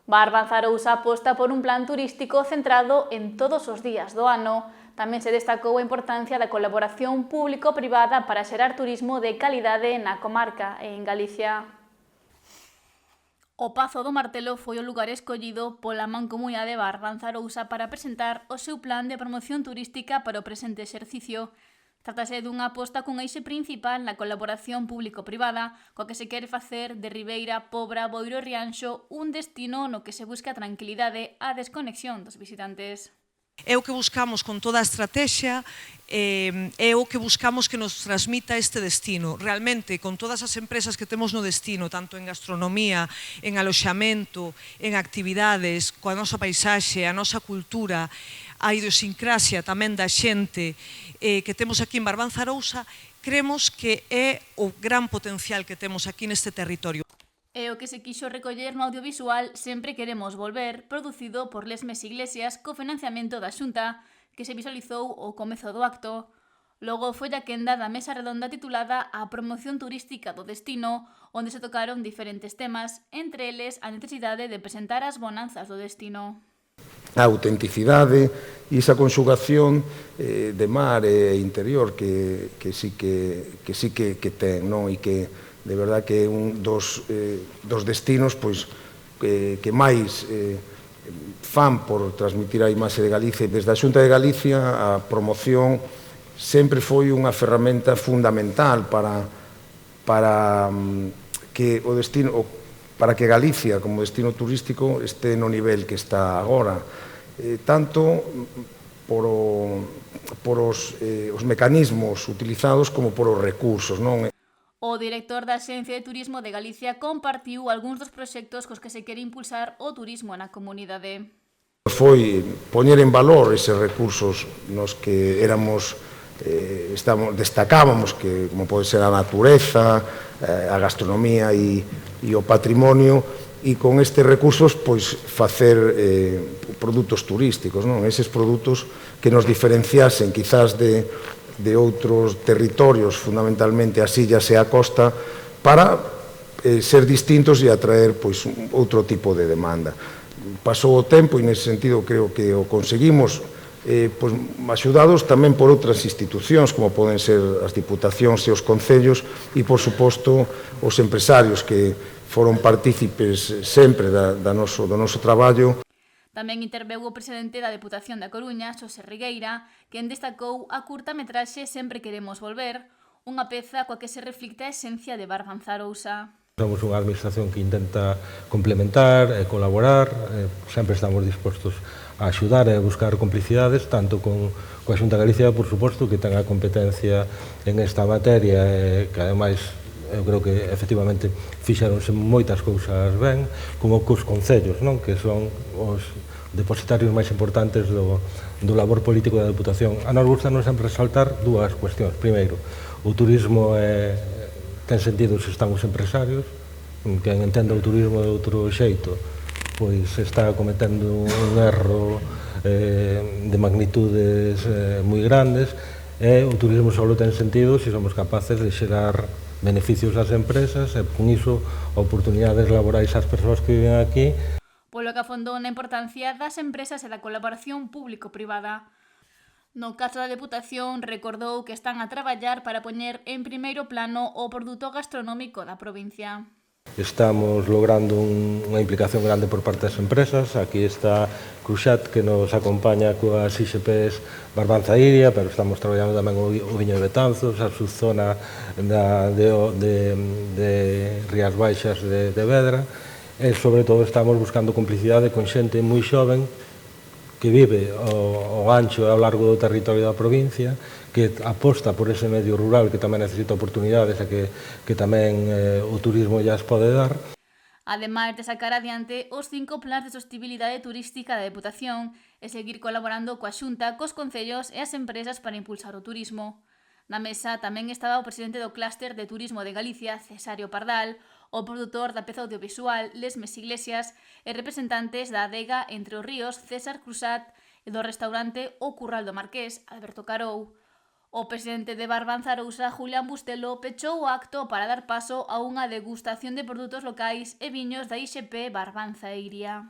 Barban Zarousa aposta por un plan turístico centrado en todos os días do ano. Tamén se destacou a importancia da colaboración público-privada para xerar turismo de calidade na comarca e en Galicia. O Pazo do Martelo foi o lugar escollido pola Mancomunidade Barban Zarousa para presentar o seu plan de promoción turística para o presente exercicio. Trátase dunha aposta cun eixe principal na colaboración público-privada, coa que se quere facer de Ribeira, Pobra, Boiro e Rianxo un destino no que se busca a tranquilidade a desconexión dos visitantes. É o que buscamos con toda a estrategia, é o que buscamos que nos transmita este destino. Realmente, con todas as empresas que temos no destino, tanto en gastronomía, en aloxamento, en actividades, coa nosa paisaxe, a nosa cultura, a idiosincrasia tamén da xente que temos aquí en Barban Zarousa, creemos que é o gran potencial que temos aquí neste territorio. É o que se quixo recoller no audiovisual Sempre Queremos Volver, producido por Lesmes Iglesias co financiamento da Xunta, que se visualizou ao comezo do acto. Logo foi a quenda da mesa redonda titulada A promoción turística do destino, onde se tocaron diferentes temas, entre eles a necesidade de presentar as bonanzas do destino. A autenticidade e esa conxugación de mar e interior que sí que ten, non? E que de verdad que é un dos destinos pois, que máis fan por transmitir a imaxe de Galicia. Desde a Xunta de Galicia a promoción sempre foi unha ferramenta fundamental para que o destino, para que Galicia como destino turístico este no nivel que está agora, tanto por os mecanismos utilizados como por os recursos, non? O director da Axencia de Turismo de Galicia compartiu algúns dos proxectos cos que se quere impulsar o turismo na comunidade. Foi poñer en valor eses recursos nos que destacábamos, que como pode ser a natureza, a gastronomía e o patrimonio, e con estes recursos pois facer produtos turísticos, non? Eses produtos que nos diferenciasen quizás de outros territorios, fundamentalmente as illas e a costa, para ser distintos e atraer pois outro tipo de demanda. Pasou o tempo e nese sentido creo que o conseguimos, pois, axudados tamén por outras institucións como poden ser as diputacións e os concellos e, por suposto, os empresarios que foron partícipes sempre do noso traballo. Tamén interveu o presidente da Deputación da Coruña, Xosé Rigueira, quen destacou a curtametraxe Sempre Queremos Volver, unha peza coa que se reflicte a esencia de Barban Zarousa. Somos unha administración que intenta complementar e colaborar, sempre estamos dispostos a axudar e a buscar complicidades, tanto coa Xunta de Galicia, por suposto, que ten a competencia en esta materia e que, ademais, eu creo que, efectivamente, fixeronse moitas cousas ben, como cos concellos, non? Que son os depositarios máis importantes do labor político da Deputación. A nos gusta sempre resaltar dúas cuestións. Primeiro, o turismo ten sentido se están os empresarios, quen entenda o turismo de outro xeito, pois está cometendo un erro de magnitudes moi grandes, e o turismo só ten sentido se somos capaces de xerar beneficios ás empresas e, con iso, oportunidades laborais ás persoas que viven aquí. Polo que afondou na importancia das empresas e da colaboración público-privada. No caso da Deputación, recordou que están a traballar para poñer en primeiro plano o produto gastronómico da provincia. Estamos logrando unha implicación grande por parte das empresas. Aquí está Cruxat, que nos acompaña coas IXPs Barbanza Iria, pero estamos traballando tamén o viño de Betanzos, a subzona de Rías Baixas de Vedra, e sobre todo estamos buscando complicidade con xente moi xoven que vive ao ancho e ao largo do territorio da provincia, que aposta por ese medio rural que tamén necesita oportunidades e que tamén o turismo llas pode dar. Ademais de sacar adiante os 5 plans de sostibilidade turística da Deputación e seguir colaborando coa Xunta, cos concellos e as empresas para impulsar o turismo. Na mesa tamén estaba o presidente do Clúster de Turismo de Galicia, Cesario Pardal, o produtor da peza audiovisual Lesmes Iglesias e representantes da adega Entre os Ríos, César Crusat, e do restaurante O Curral do Marqués, Alberto Carou. O presidente de Barbanza Arousa, Julián Bustelo, pechou o acto para dar paso a unha degustación de produtos locais e viños da IXP Barbanza Eiria.